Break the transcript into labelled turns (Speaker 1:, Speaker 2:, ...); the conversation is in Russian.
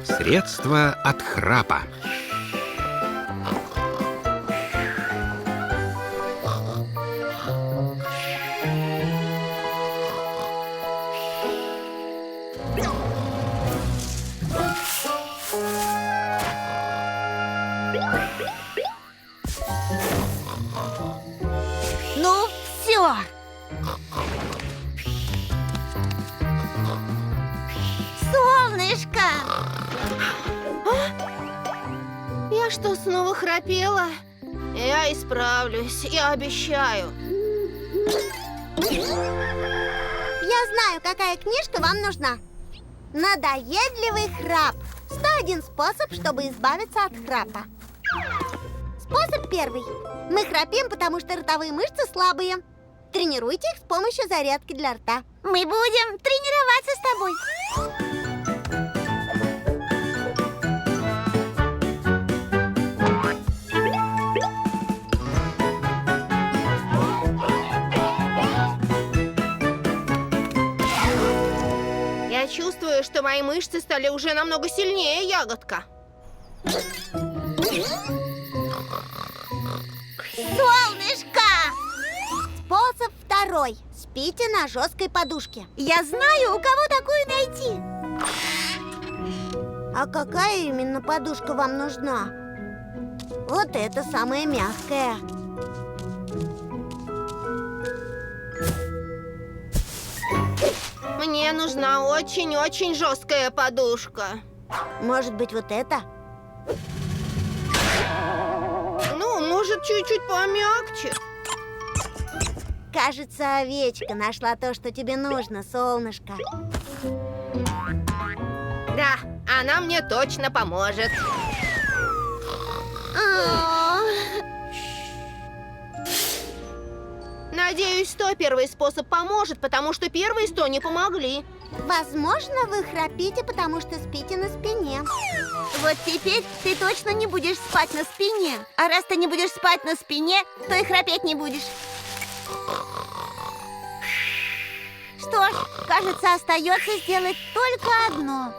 Speaker 1: Средство от храпа.
Speaker 2: Ну, все. Солнышко!
Speaker 3: Я что, снова храпела? Я исправлюсь, я обещаю.
Speaker 2: Я знаю, какая книжка вам нужна. Надоедливый храп. 101 способ, чтобы избавиться от храпа. Способ первый. Мы храпим, потому что ротовые мышцы слабые. Тренируйте их с помощью зарядки для рта. Мы будем тренироваться с тобой.
Speaker 3: Я чувствую, что мои мышцы стали уже намного сильнее, ягодка.
Speaker 2: Солнышко! Способ второй. Спите на жесткой подушке. Я знаю, у кого такую найти. А какая именно подушка вам нужна? Вот эта самая мягкая.
Speaker 3: Мне нужна очень-очень жесткая подушка.
Speaker 2: Может быть, вот эта?
Speaker 3: Ну, может, чуть-чуть помягче.
Speaker 2: Кажется, овечка нашла то, что тебе нужно, солнышко.
Speaker 3: Да, она мне точно поможет. Надеюсь, 101 способ поможет, потому что первые 100 не помогли.
Speaker 2: Возможно, вы храпите, потому что спите на спине. Вот теперь ты точно не будешь спать на спине. А раз ты не будешь спать на спине, то и храпеть не будешь. Что ж, кажется, остается сделать только одно.